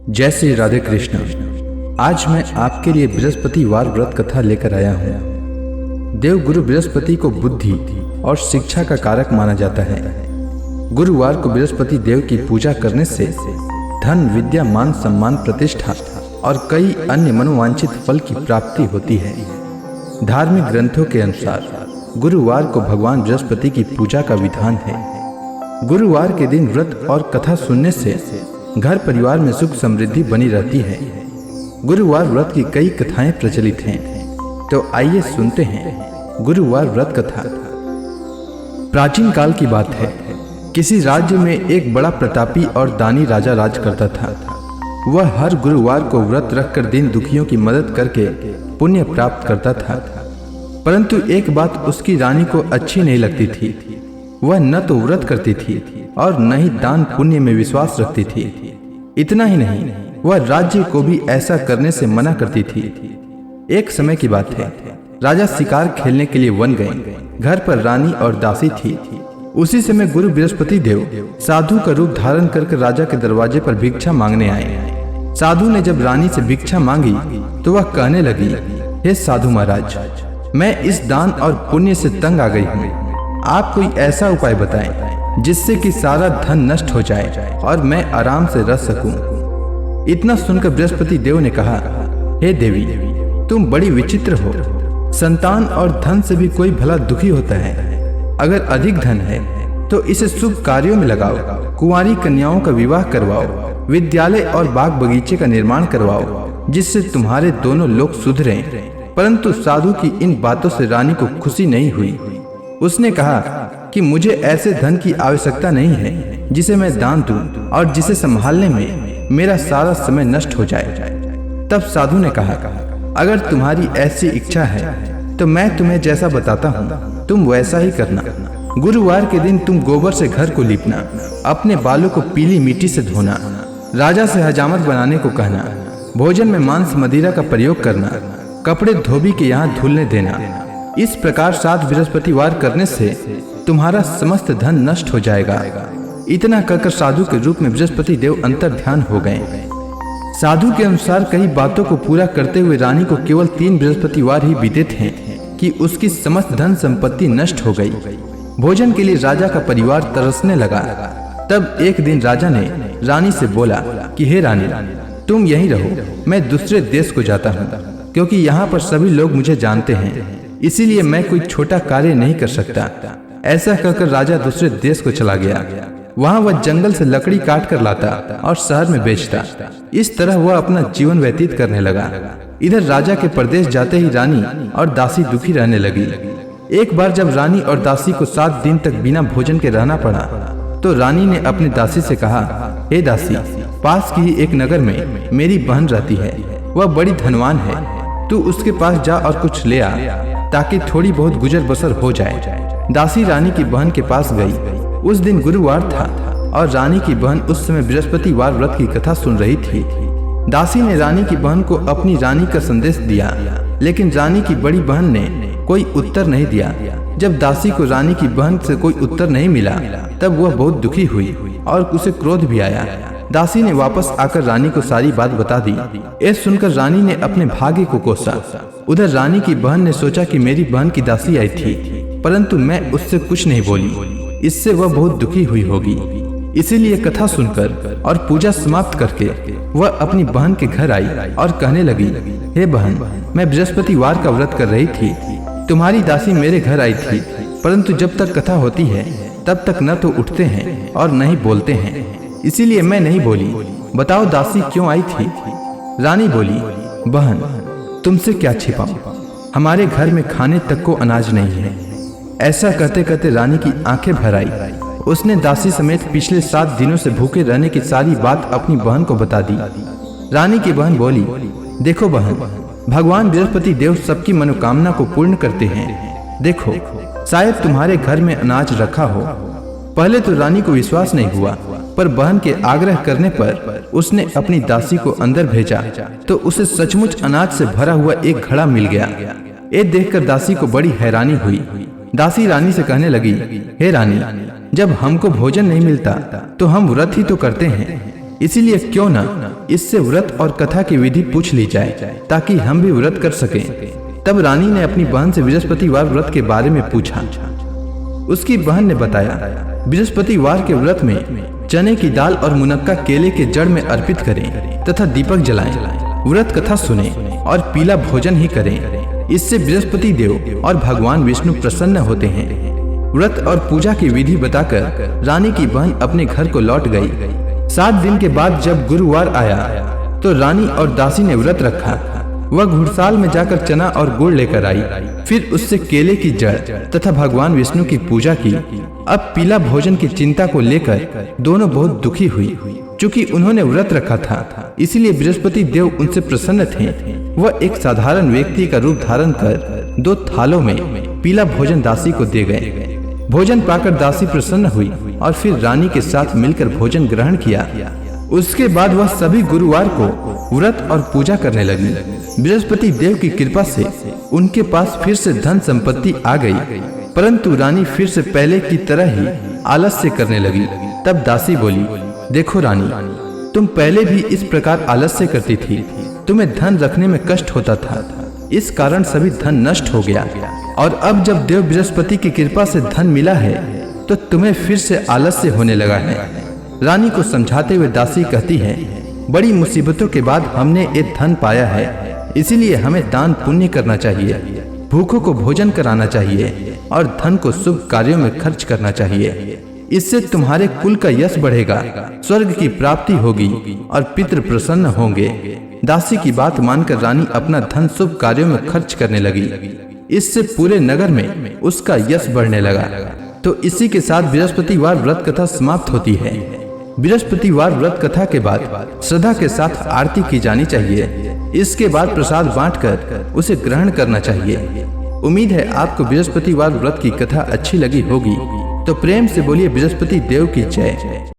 जय श्री राधे कृष्ण। आज मैं आपके लिए बृहस्पतिवार व्रत कथा लेकर आया हूँ। देव गुरु बृहस्पति को बुद्धि और शिक्षा का कारक माना जाता है। गुरुवार को बृहस्पति देव की पूजा करने से धन, विद्या, मान, सम्मान, प्रतिष्ठा और कई अन्य मनोवांछित फल की प्राप्ति होती है। धार्मिक ग्रंथों के अनुसार गुरुवार को भगवान बृहस्पति की पूजा का विधान है। गुरुवार के दिन व्रत और कथा सुनने से घर परिवार में सुख समृद्धि बनी रहती है। गुरुवार व्रत की कई कथाएं प्रचलित हैं, तो आइए सुनते हैं गुरुवार व्रत कथा। प्राचीन काल की बात है। किसी राज्य में एक बड़ा प्रतापी और दानी राजा राज करता था। वह हर गुरुवार को व्रत रखकर दीन दुखियों की मदद करके पुण्य प्राप्त करता था। परंतु एक बात उसकी रानी को अच्छी नहीं लगती थी। वह न तो व्रत करती थी और न ही दान पुण्य में विश्वास रखती थी। इतना ही नहीं, वह राज्य को भी ऐसा करने से मना करती थी। एक समय की बात है, राजा शिकार खेलने के लिए वन गए। घर पर रानी और दासी थी। उसी समय गुरु बृहस्पति देव साधु का रूप धारण करके राजा के दरवाजे पर भिक्षा मांगने आए। साधु ने जब रानी से भिक्षा मांगी तो वह कहने लगी, हे साधु महाराज, मैं इस दान और पुण्य से तंग आ गई हूँ। आप कोई ऐसा उपाय बताएं जिससे कि सारा धन नष्ट हो जाए और मैं आराम से रह सकूं। इतना सुनकर बृहस्पति देव ने कहा, हे देवी, तुम बड़ी विचित्र हो। संतान और धन से भी कोई भला दुखी होता है। अगर अधिक धन है तो इसे शुभ कार्यों में लगाओ, कुंवारी कन्याओं का विवाह करवाओ, विद्यालय और बाग बगीचे का निर्माण करवाओ, जिससे तुम्हारे दोनों लोग सुधरें। परंतु साधु की इन बातों से रानी को खुशी नहीं हुई। उसने कहा कि मुझे ऐसे धन की आवश्यकता नहीं है जिसे मैं दान दूं और जिसे संभालने में मेरा सारा समय नष्ट हो जाए। तब साधु ने कहा, अगर तुम्हारी ऐसी इच्छा है तो मैं तुम्हें जैसा बताता हूँ तुम वैसा ही करना। गुरुवार के दिन तुम गोबर से घर को लीपना, अपने बालों को पीली मिट्टी से धोना, राजा से हजामत बनाने को कहना, भोजन में मांस मदिरा का प्रयोग करना, कपड़े धोबी के यहाँ धुलने देना। इस प्रकार 7 बृहस्पतिवार करने से तुम्हारा समस्त धन नष्ट हो जाएगा। इतना कहकर साधु के रूप में बृहस्पति देव अंतर ध्यान हो गए। साधु के अनुसार कई बातों को पूरा करते हुए रानी को केवल 3 बृहस्पतिवार ही बीते थे कि उसकी समस्त धन संपत्ति नष्ट हो गई। भोजन के लिए राजा का परिवार तरसने लगा। तब एक दिन राजा ने रानी से बोला कि हे रानी, तुम यहीं रहो, मैं दूसरे देश को जाता हूँ, क्योंकि यहाँ पर सभी लोग मुझे जानते हैं, इसीलिए मैं कोई छोटा कार्य नहीं कर सकता। ऐसा कहकर राजा दूसरे देश को चला गया। वहाँ वह जंगल से लकड़ी काट कर लाता और शहर में बेचता। इस तरह वह अपना जीवन व्यतीत करने लगा। इधर राजा के प्रदेश जाते ही रानी और दासी दुखी रहने लगी। एक बार जब रानी और दासी को 7 दिन तक बिना भोजन के रहना पड़ा तो रानी ने अपनी दासी से कहा, हे दासी, पास की ही एक नगर में मेरी बहन रहती है। वह बड़ी धनवान है, तू उसके पास जा और कुछ ले आ ताकि थोड़ी बहुत गुजर बसर हो जाए। दासी रानी की बहन के पास गई। उस दिन गुरुवार था और रानी की बहन उस समय बृहस्पतिवार व्रत की कथा सुन रही थी। दासी ने रानी की बहन को अपनी रानी का संदेश दिया, लेकिन रानी की बड़ी बहन ने कोई उत्तर नहीं दिया। जब दासी को रानी की बहन से कोई उत्तर नहीं मिला तब वह बहुत दुखी हुई और उसे क्रोध भी आया। दासी ने वापस आकर रानी को सारी बात बता दी। यह सुनकर रानी ने अपने भाग्य को कोसा। उधर रानी की बहन ने सोचा कि मेरी बहन की दासी आई थी, परंतु मैं उससे कुछ नहीं बोली, इससे वह बहुत दुखी हुई होगी। इसीलिए कथा सुनकर और पूजा समाप्त करके वह अपनी बहन के घर आई और कहने लगी, हे बहन, मैं बृहस्पतिवार का व्रत कर रही थी। तुम्हारी दासी मेरे घर आई थी, परंतु जब तक कथा होती है तब तक न तो उठते हैं और न ही बोलते हैं, इसीलिए मैं नहीं बोली। बताओ दासी क्यों आई थी? रानी बोली, बहन, तुमसे क्या छिपाऊं, हमारे घर में खाने तक को अनाज नहीं है। ऐसा कहते कहते रानी की आंखें भर आई। उसने दासी समेत पिछले 7 दिनों से भूखे रहने की सारी बात अपनी बहन को बता दी। रानी की बहन बोली, देखो बहन, भगवान बृहस्पति देव सबकी मनोकामना को पूर्ण करते हैं। देखो, शायद तुम्हारे घर में अनाज रखा हो। पहले तो रानी को विश्वास नहीं हुआ, पर बहन के आग्रह करने पर उसने अपनी दासी को अंदर भेजा तो उसे सचमुच अनाज से भरा हुआ एक घड़ा मिल गया। ये देखकर दासी को बड़ी हैरानी हुई। दासी रानी से कहने लगी, हे रानी, जब हमको भोजन नहीं मिलता तो हम व्रत ही तो करते हैं, इसीलिए क्यों ना इससे व्रत और कथा की विधि पूछ ली जाए ताकि हम भी व्रत कर सकें। तब रानी ने अपनी बहन से बृहस्पतिवार व्रत के बारे में पूछा। उसकी बहन ने बताया, बृहस्पतिवार के व्रत में चने की दाल और मुनक्का केले के जड़ में अर्पित करें तथा दीपक जलाएं, व्रत कथा सुने और पीला भोजन ही करें। इससे बृहस्पति देव और भगवान विष्णु प्रसन्न होते हैं। व्रत और पूजा की विधि बताकर रानी की बहन अपने घर को लौट गई। 7 दिन के बाद जब गुरुवार आया तो रानी और दासी ने व्रत रखा। वह घुड़साल में जाकर चना और गुड़ लेकर आई, फिर उससे केले की जड़ तथा भगवान विष्णु की पूजा की। अब पीला भोजन की चिंता को लेकर दोनों बहुत दुखी हुई। चूंकि उन्होंने व्रत रखा था, इसीलिए बृहस्पति देव उनसे प्रसन्न थे। वह एक साधारण व्यक्ति का रूप धारण कर 2 थालों में पीला भोजन दासी को दे गए। भोजन पाकर दासी प्रसन्न हुई और फिर रानी के साथ मिलकर भोजन ग्रहण किया। उसके बाद वह सभी गुरुवार को व्रत और पूजा करने लगी। बृहस्पति देव की कृपा से उनके पास फिर से धन संपत्ति आ गई, परंतु रानी फिर से पहले की तरह ही आलस्य करने लगी। तब दासी बोली, देखो रानी, तुम पहले भी इस प्रकार आलस्य करती थी। तुम्हें धन रखने में कष्ट होता था, इस कारण सभी धन नष्ट हो गया। और अब जब देव बृहस्पति की कृपा से धन मिला है तो तुम्हें फिर से आलस्य होने लगा है। रानी को समझाते हुए दासी कहती है, बड़ी मुसीबतों के बाद हमने ये धन पाया है, इसीलिए हमें दान पुण्य करना चाहिए, भूखों को भोजन कराना चाहिए और धन को शुभ कार्यों में खर्च करना चाहिए। इससे तुम्हारे कुल का यश बढ़ेगा, स्वर्ग की प्राप्ति होगी और पितृ प्रसन्न होंगे। दासी की बात मानकर रानी अपना धन शुभ कार्यों में खर्च करने लगी। इससे पूरे नगर में उसका यश बढ़ने लगा। तो इसी के साथ बृहस्पतिवार व्रत कथा समाप्त होती है। बृहस्पतिवार व्रत कथा के बाद श्रद्धा के साथ आरती की जानी चाहिए। इसके बाद प्रसाद बांटकर उसे ग्रहण करना चाहिए। उम्मीद है आपको बृहस्पतिवार व्रत की कथा अच्छी लगी होगी। तो प्रेम से बोलिए बृहस्पति देव की जय।